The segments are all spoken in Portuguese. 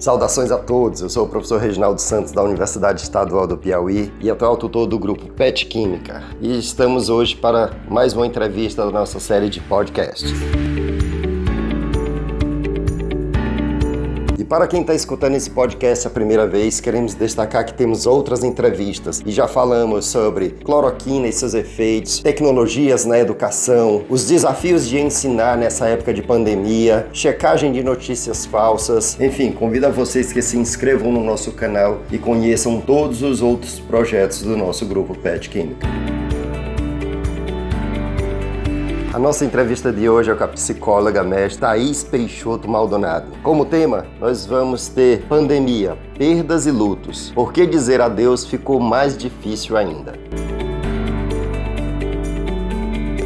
Saudações a todos, eu sou o professor Reginaldo Santos da Universidade Estadual do Piauí e atual tutor do grupo PET Química. E estamos hoje para mais uma entrevista da nossa série de podcasts. E para quem está escutando esse podcast a primeira vez, queremos destacar que temos outras entrevistas e já falamos sobre cloroquina e seus efeitos, tecnologias na educação, os desafios de ensinar nessa época de pandemia, checagem de notícias falsas, enfim, convido a vocês que se inscrevam no nosso canal e conheçam todos os outros projetos do nosso grupo PET Química. A nossa entrevista de hoje é com a psicóloga mestre Thaís Peixoto Maldonado. Como tema, nós vamos ter pandemia, perdas e lutos. Por que dizer adeus ficou mais difícil ainda?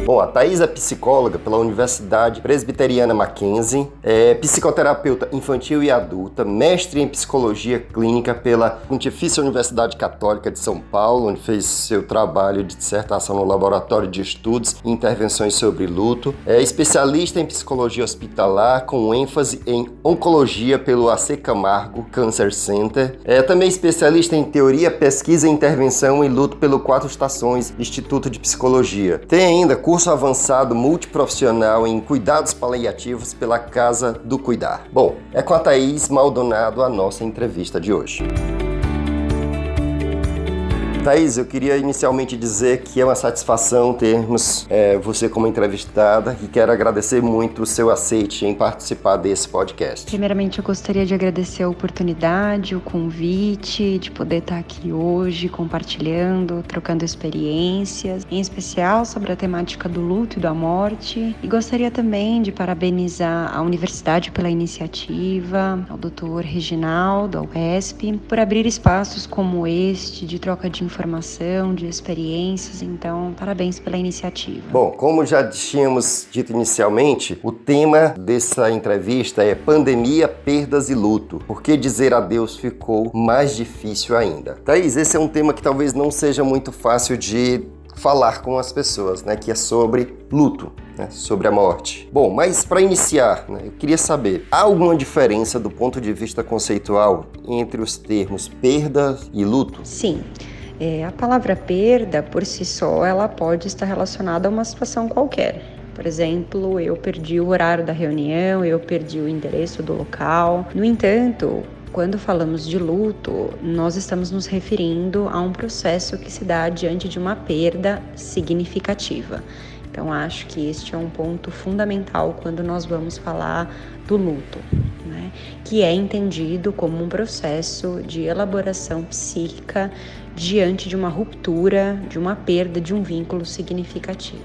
Bom, a Thaís é psicóloga pela Universidade Presbiteriana Mackenzie, é psicoterapeuta infantil e adulta, mestre em psicologia clínica pela Pontifícia Universidade Católica de São Paulo, onde fez seu trabalho de dissertação no Laboratório de Estudos e Intervenções sobre Luto, é especialista em psicologia hospitalar com ênfase em oncologia pelo AC Camargo Cancer Center, é também especialista em teoria, pesquisa e intervenção em luto pelo Quatro Estações Instituto de Psicologia. Tem ainda curso avançado multiprofissional em cuidados paliativos pela Casa do Cuidar. Bom, é com a Thaís Maldonado a nossa entrevista de hoje. Thaís, eu queria inicialmente dizer que é uma satisfação termos você como entrevistada e quero agradecer muito o seu aceite em participar desse podcast. Primeiramente, eu gostaria de agradecer a oportunidade, o convite, de poder estar aqui hoje compartilhando, trocando experiências, em especial sobre a temática do luto e da morte. E gostaria também de parabenizar a Universidade pela iniciativa, ao Dr. Reginaldo, ao UESP, por abrir espaços como este de troca de informação, de experiências, então parabéns pela iniciativa. Bom, como já tínhamos dito inicialmente, o tema dessa entrevista é pandemia, perdas e luto. Por que dizer adeus ficou mais difícil ainda? Thaís, esse é um tema que talvez não seja muito fácil de falar com as pessoas, né, que é sobre luto, né, sobre a morte. Bom, mas para iniciar, né, eu queria saber, há alguma diferença do ponto de vista conceitual entre os termos perda e luto? Sim. A palavra perda, por si só, ela pode estar relacionada a uma situação qualquer. Por exemplo, eu perdi o horário da reunião, eu perdi o endereço do local. No entanto, quando falamos de luto, nós estamos nos referindo a um processo que se dá diante de uma perda significativa. Então, acho que este é um ponto fundamental quando nós vamos falar do luto, né? Que é entendido como um processo de elaboração psíquica diante de uma ruptura, de uma perda de um vínculo significativo.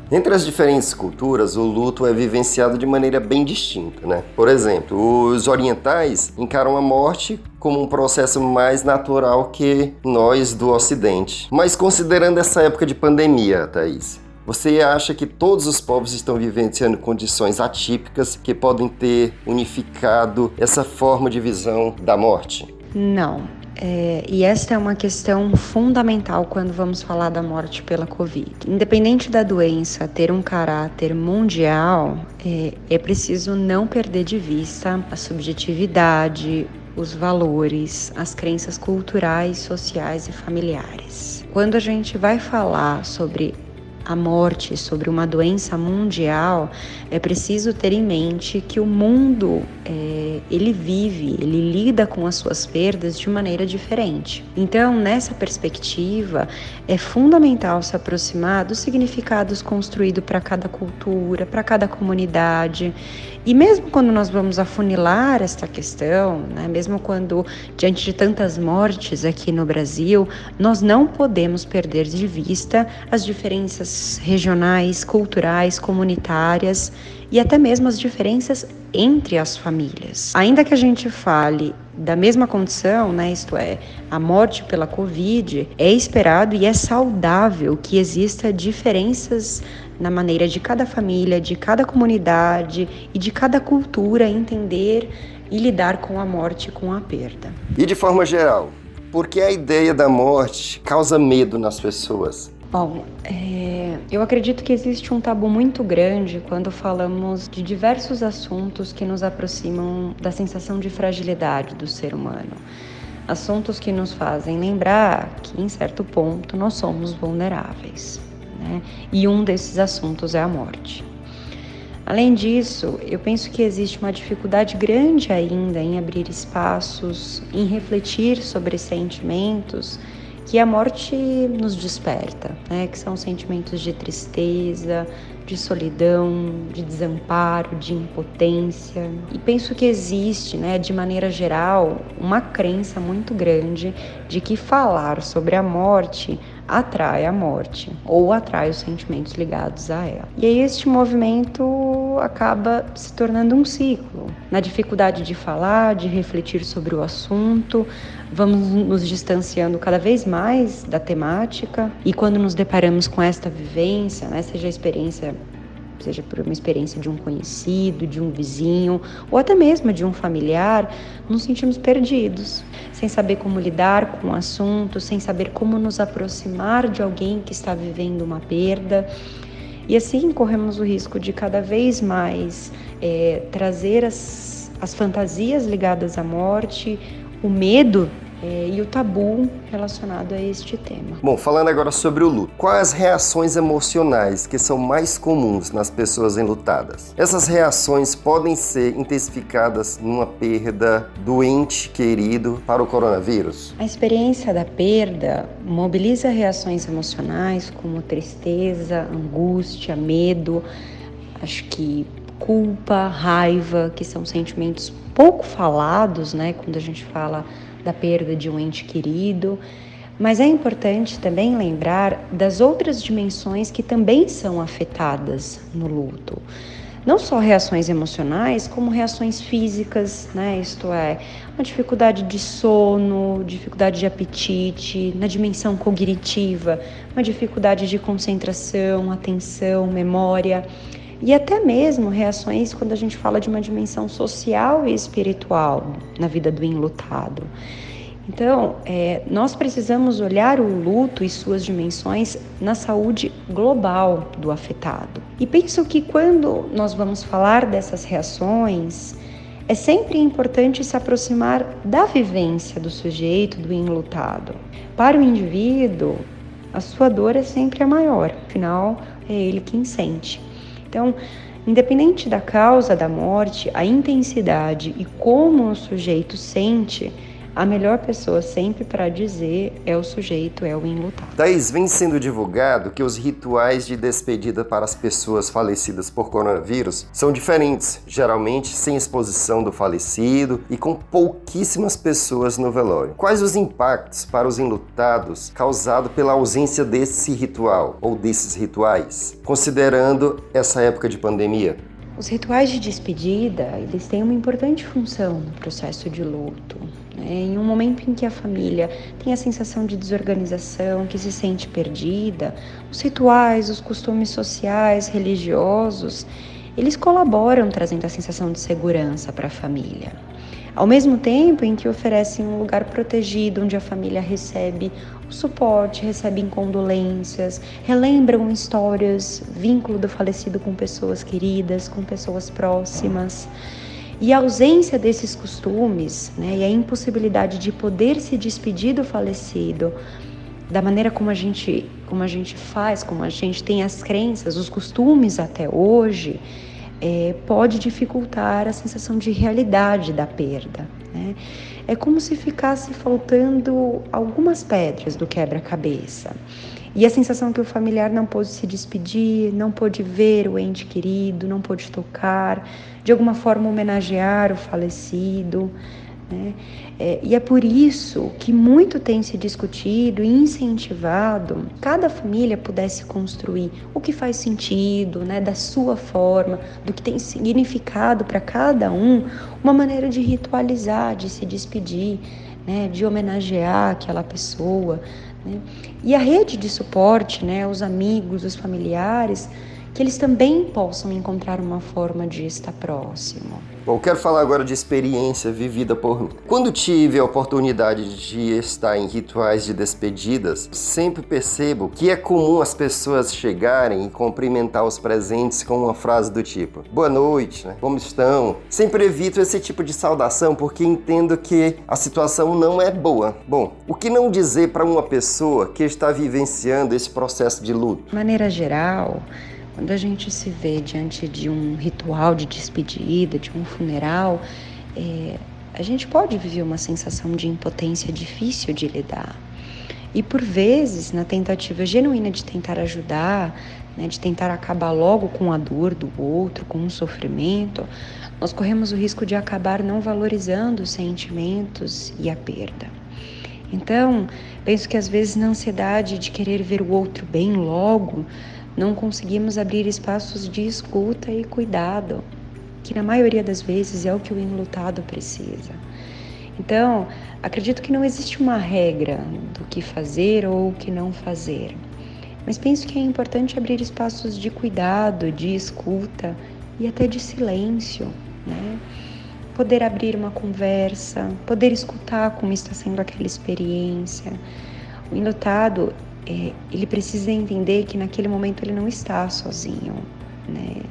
Entre as diferentes culturas, o luto é vivenciado de maneira bem distinta, né? Por exemplo, os orientais encaram a morte como um processo mais natural que nós do Ocidente. Mas considerando essa época de pandemia, Thaís, você acha que todos os povos estão vivenciando condições atípicas que podem ter unificado essa forma de visão da morte? Não. E esta é uma questão fundamental quando vamos falar da morte pela Covid. Independente da doença ter um caráter mundial, é preciso não perder de vista a subjetividade, os valores, as crenças culturais, sociais e familiares. Quando a gente vai falar sobre a morte, sobre uma doença mundial, é preciso ter em mente que o mundo, ele lida com as suas perdas de maneira diferente. Então, nessa perspectiva, é fundamental se aproximar dos significados construídos para cada cultura, para cada comunidade. E mesmo quando nós vamos afunilar esta questão, né, mesmo quando, diante de tantas mortes aqui no Brasil, nós não podemos perder de vista as diferenças regionais, culturais, comunitárias e até mesmo as diferenças entre as famílias. Ainda que a gente fale da mesma condição, né, isto é, a morte pela Covid, é esperado e é saudável que exista diferenças na maneira de cada família, de cada comunidade e de cada cultura entender e lidar com a morte, com a perda. E de forma geral, por que a ideia da morte causa medo nas pessoas? Bom, eu acredito que existe um tabu muito grande quando falamos de diversos assuntos que nos aproximam da sensação de fragilidade do ser humano. Assuntos que nos fazem lembrar que, em certo ponto, nós somos vulneráveis, né? E um desses assuntos é a morte. Além disso, eu penso que existe uma dificuldade grande ainda em abrir espaços, em refletir sobre sentimentos que a morte nos desperta, né? Que são sentimentos de tristeza, de solidão, de desamparo, de impotência. E penso que existe, né, de maneira geral, uma crença muito grande de que falar sobre a morte atrai a morte ou atrai os sentimentos ligados a ela. E aí este movimento acaba se tornando um ciclo. Na dificuldade de falar, de refletir sobre o assunto, vamos nos distanciando cada vez mais da temática, e quando nos deparamos com esta vivência, né, seja por uma experiência de um conhecido, de um vizinho, ou até mesmo de um familiar, nos sentimos perdidos, sem saber como lidar com o assunto, sem saber como nos aproximar de alguém que está vivendo uma perda. E assim corremos o risco de cada vez mais trazer as fantasias ligadas à morte, o medo e o tabu relacionado a este tema. Bom, falando agora sobre o luto, quais as reações emocionais que são mais comuns nas pessoas enlutadas? Essas reações podem ser intensificadas numa perda do ente querido para o coronavírus? A experiência da perda mobiliza reações emocionais como tristeza, angústia, medo, acho que culpa, raiva, que são sentimentos pouco falados, né, quando a gente fala da perda de um ente querido, mas é importante também lembrar das outras dimensões que também são afetadas no luto. Não só reações emocionais, como reações físicas, né? Isto é, uma dificuldade de sono, dificuldade de apetite, na dimensão cognitiva, uma dificuldade de concentração, atenção, memória, e até mesmo reações quando a gente fala de uma dimensão social e espiritual na vida do enlutado. Então, nós precisamos olhar o luto e suas dimensões na saúde global do afetado. E penso que quando nós vamos falar dessas reações, é sempre importante se aproximar da vivência do sujeito, do enlutado. Para o indivíduo, a sua dor é sempre a maior, afinal, é ele quem sente. Então, independente da causa da morte, a intensidade e como o sujeito sente, a melhor pessoa sempre para dizer é o sujeito, é o enlutado. Thaís, vem sendo divulgado que os rituais de despedida para as pessoas falecidas por coronavírus são diferentes, geralmente sem exposição do falecido e com pouquíssimas pessoas no velório. Quais os impactos para os enlutados causados pela ausência desse ritual ou desses rituais, considerando essa época de pandemia? Os rituais de despedida, eles têm uma importante função no processo de luto. Em um momento em que a família tem a sensação de desorganização, que se sente perdida, os rituais, os costumes sociais, religiosos, eles colaboram trazendo a sensação de segurança para a família. Ao mesmo tempo em que oferecem um lugar protegido, onde a família recebe o suporte, recebe condolências, relembram histórias, vínculo do falecido com pessoas queridas, com pessoas próximas. E a ausência desses costumes, né, e a impossibilidade de poder se despedir do falecido da maneira como a gente faz, como a gente tem as crenças, os costumes até hoje, pode dificultar a sensação de realidade da perda, né? É como se ficasse faltando algumas pedras do quebra-cabeça. E a sensação que o familiar não pôde se despedir, não pôde ver o ente querido, não pôde tocar, de alguma forma homenagear o falecido, né? E é por isso que muito tem se discutido e incentivado cada família pudesse construir o que faz sentido, né, da sua forma, do que tem significado para cada um, uma maneira de ritualizar, de se despedir, né, de homenagear aquela pessoa, né? E a rede de suporte, né, os amigos, os familiares, que eles também possam encontrar uma forma de estar próximo. Bom, quero falar agora de experiência vivida por mim. Quando tive a oportunidade de estar em rituais de despedidas, sempre percebo que é comum as pessoas chegarem e cumprimentar os presentes com uma frase do tipo: boa noite, né? Como estão? Sempre evito esse tipo de saudação porque entendo que a situação não é boa. Bom, o que não dizer para uma pessoa que está vivenciando esse processo de luto? De maneira geral, quando a gente se vê diante de um ritual de despedida, de um funeral, a gente pode viver uma sensação de impotência difícil de lidar. E por vezes, na tentativa genuína de tentar ajudar, né, de tentar acabar logo com a dor do outro, com o sofrimento, nós corremos o risco de acabar não valorizando os sentimentos e a perda. Então, penso que às vezes na ansiedade de querer ver o outro bem logo, não conseguimos abrir espaços de escuta e cuidado, que na maioria das vezes é o que o enlutado precisa. Então, acredito que não existe uma regra do que fazer ou o que não fazer, mas penso que é importante abrir espaços de cuidado, de escuta e até de silêncio, né? Poder abrir uma conversa, poder escutar como está sendo aquela experiência. O enlutado, ele precisa entender que naquele momento ele não está sozinho, né?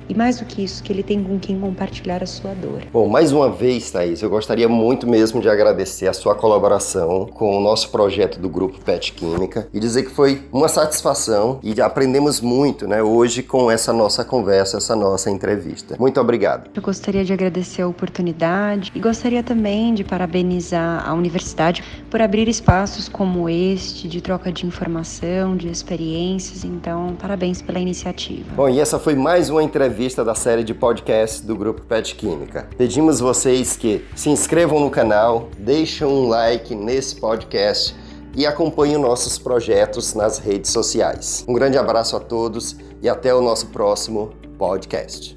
E mais do que isso, que ele tem com quem compartilhar a sua dor. Bom, mais uma vez, Thaís, eu gostaria muito mesmo de agradecer a sua colaboração com o nosso projeto do Grupo PET Química e dizer que foi uma satisfação e aprendemos muito, né, hoje com essa nossa conversa, essa nossa entrevista. Muito obrigado. Eu gostaria de agradecer a oportunidade e gostaria também de parabenizar a universidade por abrir espaços como este, de troca de informação, de experiências. Então, parabéns pela iniciativa. Bom, e essa foi mais uma entrevista da série de podcasts do Grupo PET Química. Pedimos vocês que se inscrevam no canal, deixem um like nesse podcast e acompanhem nossos projetos nas redes sociais. Um grande abraço a todos e até o nosso próximo podcast.